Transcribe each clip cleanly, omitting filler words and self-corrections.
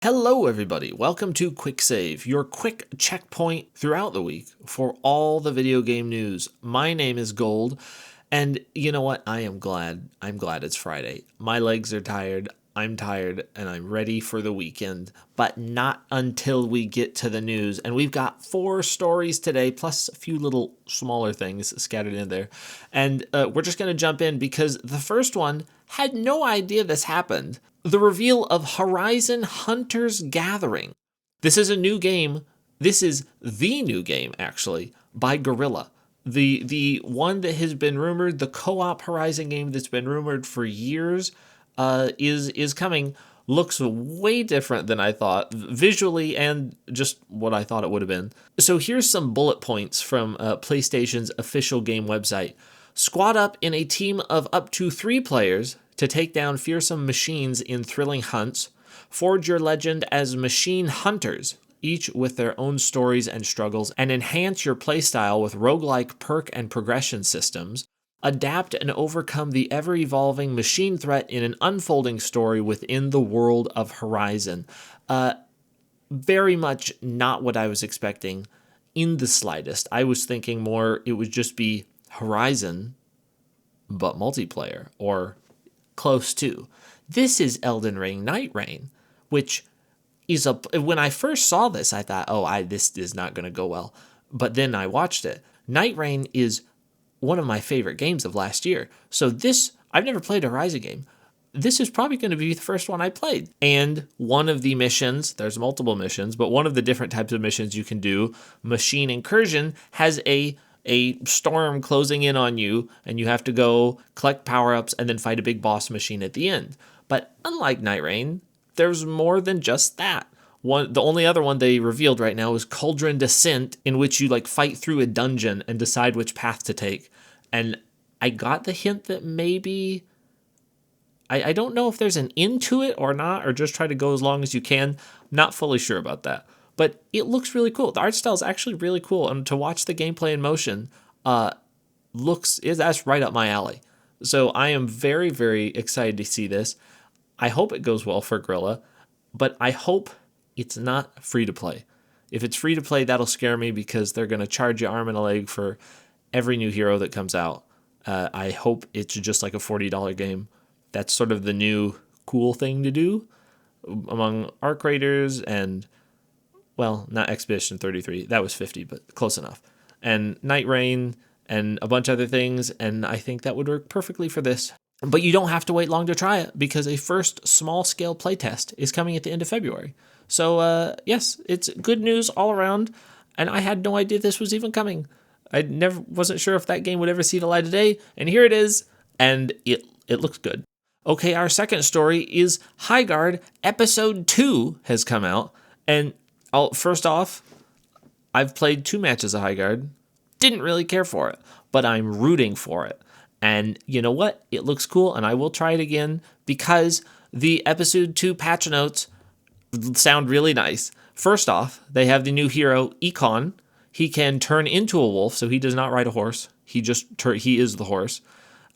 Hello everybody, welcome to QuickSave, your quick checkpoint throughout the week for all the video game news. My name is Gold, and you know what? I'm glad it's Friday. My legs are tired, I'm tired, and I'm ready for the weekend, but not until we get to the news. And we've got 4 stories today, plus a few little smaller things scattered in there. And we're just going to jump in because the first one had no idea this happened. The reveal of Horizon Hunter's Gathering. This is a new game. This is the new game, actually, by Guerrilla. The one that has been rumored, the co-op Horizon game that's been rumored for years, is coming. Looks way different than I thought, visually and just what I thought it would have been. So here's some bullet points from PlayStation's official game website. Squad up in a team of up to 3 players to take down fearsome machines in thrilling hunts. Forge your legend as machine hunters, each with their own stories and struggles, and enhance your playstyle with roguelike perk and progression systems. Adapt and overcome the ever-evolving machine threat in an unfolding story within the world of Horizon. Very much not what I was expecting in the slightest. I was thinking more it would just be Horizon, but multiplayer, or close to. This is Elden Ring Night Rain, which is when I first saw this, I thought, this is not going to go well. But then I watched it. Night Rain is one of my favorite games of last year. So I've never played a Horizon game. This is probably going to be the first one I played. And one of the missions, there's multiple missions, but one of the different types of missions you can do, Machine Incursion, has a storm closing in on you, and you have to go collect power-ups and then fight a big boss machine at the end. But unlike Night Rain, there's more than just that. The only other one they revealed right now is Cauldron Descent, in which you fight through a dungeon and decide which path to take. And I got the hint that maybe I don't know if there's an end to it or not, or just try to go as long as you can. Not fully sure about that. But it looks really cool. The art style is actually really cool, and to watch the gameplay in motion, that's right up my alley. So I am very, very excited to see this. I hope it goes well for Guerrilla, but I hope it's not free to play. If it's free to play, that'll scare me because they're going to charge you arm and a leg for every new hero that comes out. I hope it's just like a $40 game. That's sort of the new cool thing to do among ARC Raiders and, well, not Expedition 33. That was 50, but close enough. And Night Rain and a bunch of other things, and I think that would work perfectly for this. But you don't have to wait long to try it because a first small-scale playtest is coming at the end of February. So, yes, it's good news all around, and I had no idea this was even coming. I wasn't sure if that game would ever see the light of day, and here it is, and it looks good. Okay, our second story is Highguard Episode 2 has come out, and first off, I've played 2 matches of Highguard, didn't really care for it, but I'm rooting for it. And you know what? It looks cool, and I will try it again because the Episode 2 patch notes sound really nice. First off, they have the new hero, Econ. He can turn into a wolf, so he does not ride a horse. He is the horse.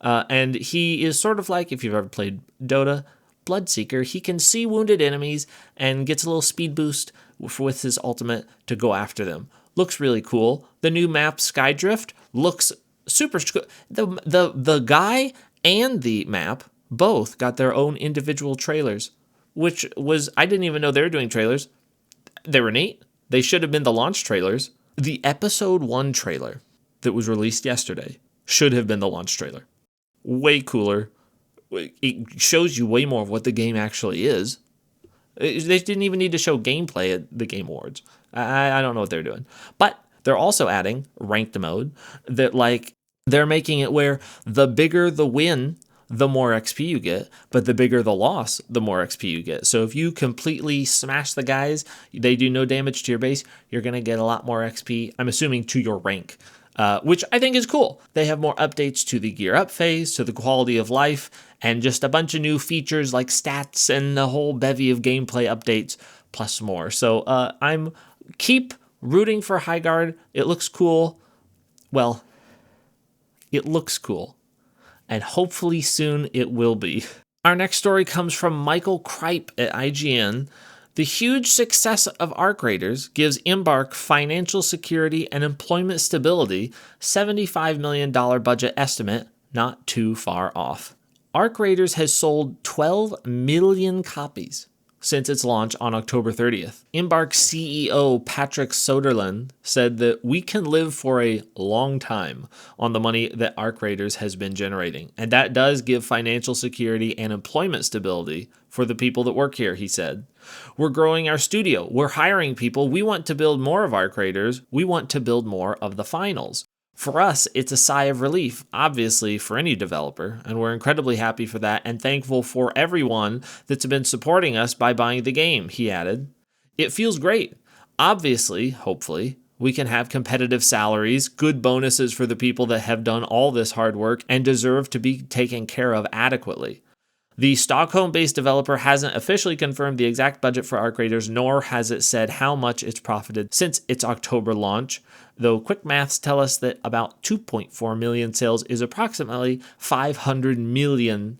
And he is sort of like, if you've ever played Dota, Bloodseeker. He can see wounded enemies and gets a little speed boost with his ultimate to go after them. Looks really cool. The new map, Skydrift, looks super cool. The guy and the map both got their own individual trailers, which was, I didn't even know they were doing trailers. They were neat. They should have been the launch trailers. The Episode 1 trailer that was released yesterday should have been the launch trailer. Way cooler. It shows you way more of what the game actually is. They didn't even need to show gameplay at the Game Awards. I don't know what they're doing. But they're also adding ranked mode that they're making it where the bigger the win, the more XP you get, but the bigger the loss, the more XP you get. So if you completely smash the guys, they do no damage to your base, you're going to get a lot more XP, I'm assuming to your rank, which I think is cool. They have more updates to the gear up phase, to the quality of life, and just a bunch of new features like stats and a whole bevy of gameplay updates, plus more. So I'm keep rooting for Highguard. It looks cool. Well, it looks cool. And hopefully soon it will be. Our next story comes from Michael Kripe at IGN. The huge success of Arc Raiders gives Embark financial security and employment stability, $75 million budget estimate, not too far off. Arc Raiders has sold 12 million copies since its launch on October 30th. Embark CEO Patrick Soderlund said that we can live for a long time on the money that Arc Raiders has been generating. And that does give financial security and employment stability for the people that work here, he said. We're growing our studio. We're hiring people. We want to build more of Arc Raiders. We want to build more of the finals. For us, it's a sigh of relief, obviously, for any developer, and we're incredibly happy for that and thankful for everyone that's been supporting us by buying the game, he added. It feels great. Obviously, hopefully, we can have competitive salaries, good bonuses for the people that have done all this hard work and deserve to be taken care of adequately. The Stockholm-based developer hasn't officially confirmed the exact budget for Arc Raiders, nor has it said how much it's profited since its October launch, though quick maths tell us that about 2.4 million sales is approximately $500 million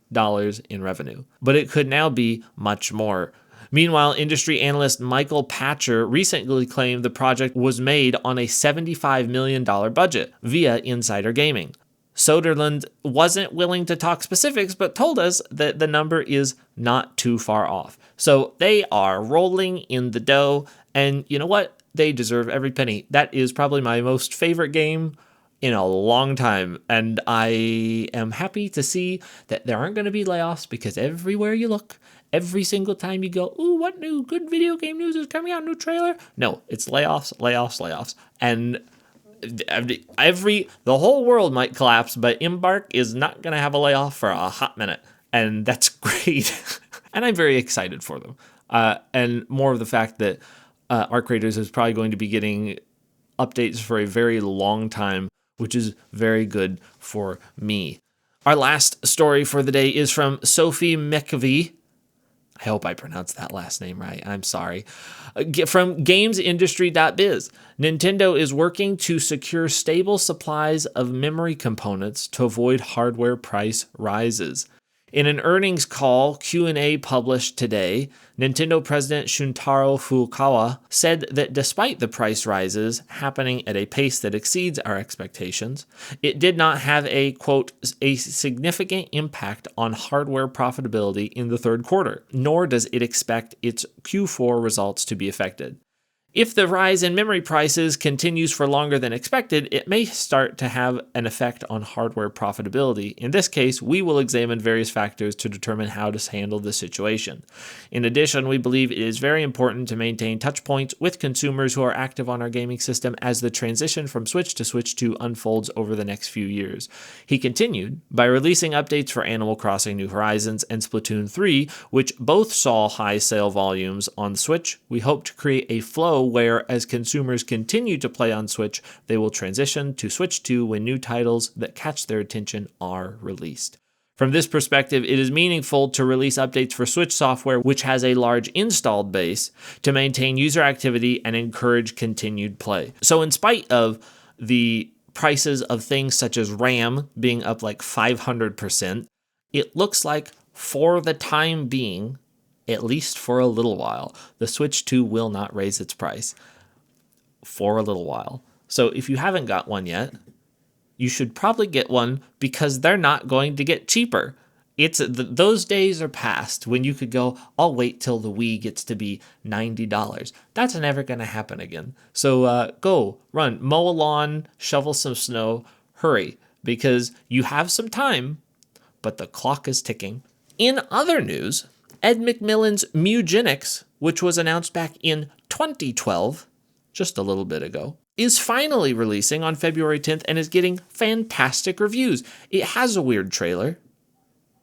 in revenue. But it could now be much more. Meanwhile, industry analyst Michael Patcher recently claimed the project was made on a $75 million budget via Insider Gaming. Soderlund wasn't willing to talk specifics, but told us that the number is not too far off. So they are rolling in the dough, and you know what? They deserve every penny. That is probably my most favorite game in a long time, and I am happy to see that there aren't going to be layoffs, because everywhere you look, every single time you go, ooh, what new good video game news is coming out, new trailer? No, it's layoffs, layoffs, layoffs. And the whole world might collapse, but Embark is not going to have a layoff for a hot minute, and that's great. And I'm very excited for them. And more of the fact that Arc Raiders is probably going to be getting updates for a very long time, which is very good for me. Our last story for the day is from Sophie McAvee. I hope I pronounced that last name right. I'm sorry. From gamesindustry.biz. Nintendo is working to secure stable supplies of memory components to avoid hardware price rises. In an earnings call Q&A published today, Nintendo President Shuntaro Furukawa said that despite the price rises happening at a pace that exceeds our expectations, it did not have a, quote, a significant impact on hardware profitability in the third quarter, nor does it expect its Q4 results to be affected. If the rise in memory prices continues for longer than expected, it may start to have an effect on hardware profitability. In this case, we will examine various factors to determine how to handle the situation. In addition, we believe it is very important to maintain touch points with consumers who are active on our gaming system as the transition from Switch to Switch 2 unfolds over the next few years. He continued, by releasing updates for Animal Crossing New Horizons and Splatoon 3, which both saw high sale volumes on Switch, we hope to create a flow where, as consumers continue to play on Switch, they will transition to Switch 2 when new titles that catch their attention are released. From this perspective, it is meaningful to release updates for Switch software, which has a large installed base, to maintain user activity and encourage continued play. So in spite of the prices of things such as RAM being up like 500%, it looks like for the time being, at least for a little while, the Switch 2 will not raise its price for a little while. So if you haven't got one yet, you should probably get one, because they're not going to get cheaper. Those days are past when you could go, I'll wait till the Wii gets to be $90. That's never going to happen again. So go, run, mow a lawn, shovel some snow, hurry, because you have some time, but the clock is ticking. In other news, Ed McMillan's Mugenics, which was announced back in 2012, just a little bit ago, is finally releasing on February 10th and is getting fantastic reviews. It has a weird trailer.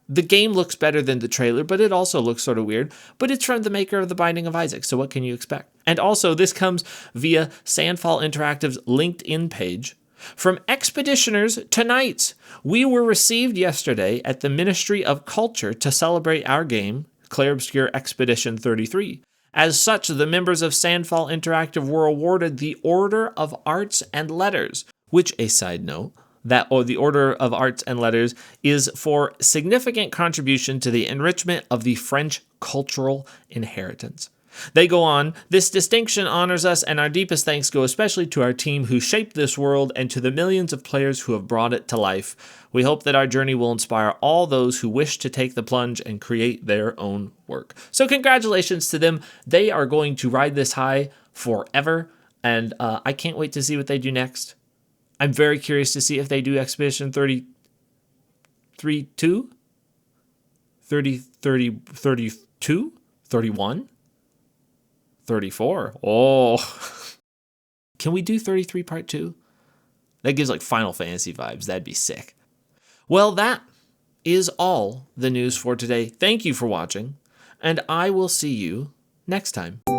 The game looks better than the trailer, but it also looks sort of weird. But it's from the maker of The Binding of Isaac, so what can you expect? And also, this comes via Sandfall Interactive's LinkedIn page. From Expeditioners to Knights, we were received yesterday at the Ministry of Culture to celebrate our game, Clair Obscur Expedition 33. As such, the members of Sandfall Interactive were awarded the Order of Arts and Letters, which, a side note, the Order of Arts and Letters is for significant contribution to the enrichment of the French cultural inheritance. They go on, this distinction honors us, and our deepest thanks go especially to our team who shaped this world and to the millions of players who have brought it to life. We hope that our journey will inspire all those who wish to take the plunge and create their own work. So congratulations to them. They are going to ride this high forever, and I can't wait to see what they do next. I'm very curious to see if they do Expedition 32, 32, 31? 34. Oh. Can we do 33 part 2? That gives like Final Fantasy vibes. That'd be sick. Well, that is all the news for today. Thank you for watching, and I will see you next time.